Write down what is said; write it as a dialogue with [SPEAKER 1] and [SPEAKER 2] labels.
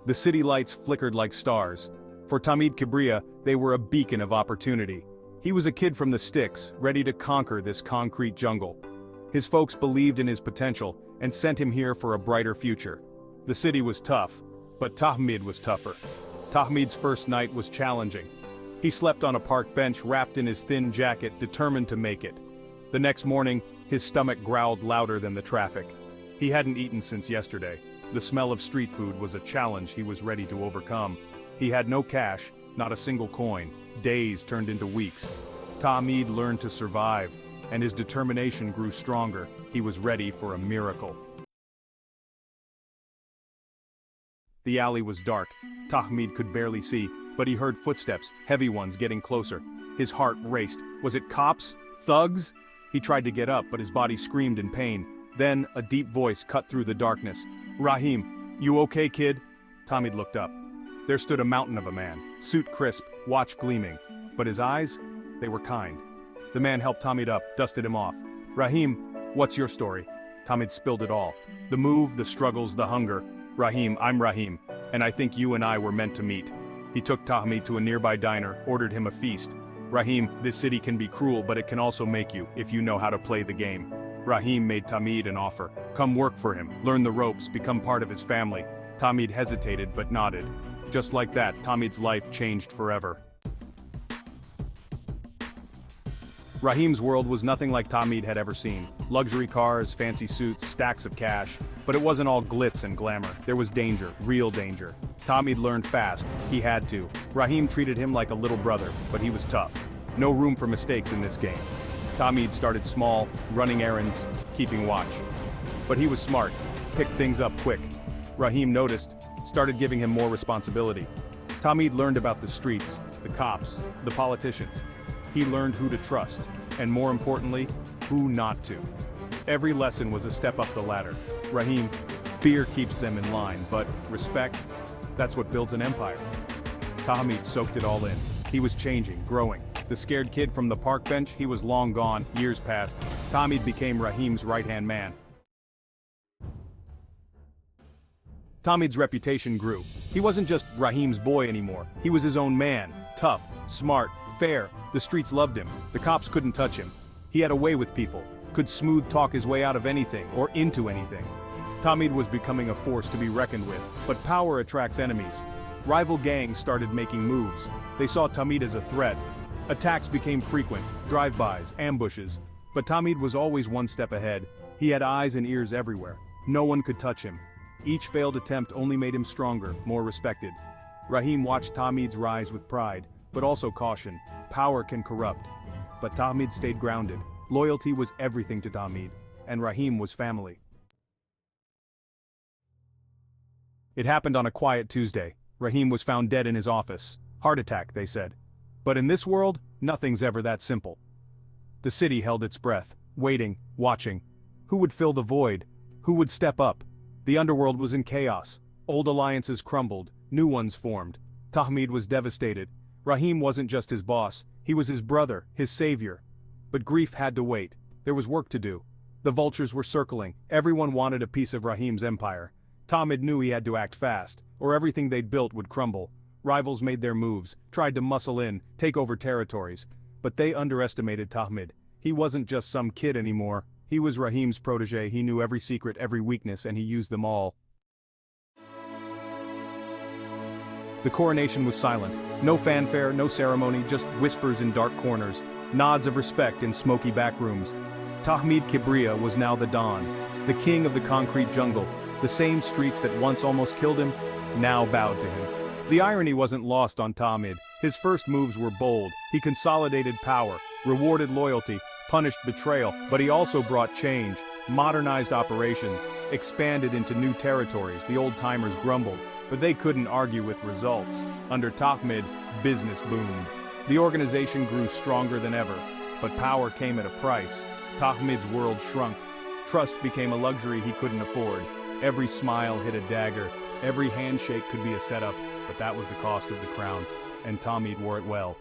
[SPEAKER 1] The city lights flickered like stars. For Tahmid Kibria, they were a beacon of opportunity. He was a kid from the sticks, ready to conquer this concrete jungle. His folks believed in his potential and sent him here for a brighter future. The city was tough, but Tahmid was tougher. Tahmid's first night was challenging. He slept on a park bench wrapped in his thin jacket, determined to make it. The next morning, his stomach growled louder than the traffic. He hadn't eaten since yesterday. The smell of street food was a challenge he was ready to overcome. He had no cash, not a single coin. Days turned into weeks. Tahmid learned to survive, and his determination grew stronger. He was ready for a miracle. The alley was dark. Tahmid could barely see, but he heard footsteps, heavy ones, getting closer. His heart raced. Was it cops? Thugs? He tried to get up, but his body screamed in pain. Then, a deep voice cut through the darkness. "Rahim, you okay, kid?" Tahmid looked up. There stood a mountain of a man, suit crisp, watch gleaming. But his eyes, they were kind. The man helped Tahmid up, dusted him off. "Rahim, what's your story?" Tahmid spilled it all. The move, the struggles, the hunger. "Rahim, I'm Rahim, and I think you and I were meant to meet." He took Tahmid to a nearby diner, ordered him a feast. "Rahim, this city can be cruel, but it can also make you, if you know how to play the game." Rahim made Tahmid an offer. Come work for him, learn the ropes, become part of his family. Tahmid hesitated but nodded. Just like that, Tahmid's life changed forever. Rahim's world was nothing like Tahmid had ever seen. Luxury cars, fancy suits, stacks of cash. But it wasn't all glitz and glamour. There was danger, real danger. Tahmid learned fast. He had to. Rahim treated him like a little brother, but he was tough. No room for mistakes in this game. Tahmid started small, running errands, keeping watch. But he was smart, picked things up quick. Rahim noticed, started giving him more responsibility. Tahmid learned about the streets, the cops, the politicians. He learned who to trust, and more importantly, who not to. Every lesson was a step up the ladder. Rahim, fear keeps them in line, but respect, that's what builds an empire. Tahmid soaked it all in. He was changing, growing. The scared kid from the park bench, he was long gone, years passed. Tahmid became Rahim's right-hand man. Tahmid's reputation grew. He wasn't just Rahim's boy anymore. He was his own man, tough, smart, fair. The streets loved him. The cops couldn't touch him. He had a way with people, could smooth talk his way out of anything or into anything. Tahmid was becoming a force to be reckoned with, but power attracts enemies. Rival gangs started making moves. They saw Tahmid as a threat. Attacks became frequent, drive-bys, ambushes. But Tahmid was always one step ahead. He had eyes and ears everywhere. No one could touch him. Each failed attempt only made him stronger, more respected. Rahim watched Tahmid's rise with pride, but also caution. Power can corrupt. But Tahmid stayed grounded. Loyalty was everything to Tahmid, and Rahim was family. It happened on a quiet Tuesday. Rahim was found dead in his office. Heart attack, they said. But in this world, nothing's ever that simple. The city held its breath, waiting, watching. Who would fill the void? Who would step up? The underworld was in chaos. Old alliances crumbled, new ones formed. Tahmid was devastated. Rahim wasn't just his boss, he was his brother, his savior. But grief had to wait. There was work to do. The vultures were circling. Everyone wanted a piece of Rahim's empire. Tahmid knew he had to act fast, or everything they'd built would crumble. Rivals made their moves, tried to muscle in, take over territories. But they underestimated Tahmid. He wasn't just some kid anymore. He was Rahim's protege. He knew every secret, every weakness, and he used them all. The coronation was silent. No fanfare, no ceremony, just whispers in dark corners, nods of respect in smoky back rooms. Tahmid Kibria was now the Don, the king of the concrete jungle. The same streets that once almost killed him, now bowed to him. The irony wasn't lost on Tahmid. His first moves were bold. He consolidated power, rewarded loyalty, punished betrayal, but he also brought change, modernized operations, expanded into new territories. The old-timers grumbled, but they couldn't argue with results. Under Tahmid, business boomed. The organization grew stronger than ever, but power came at a price. Tahmid's world shrunk. Trust became a luxury he couldn't afford. Every smile hit a dagger. Every handshake could be a setup, but that was the cost of the crown, and Tahmid wore it well.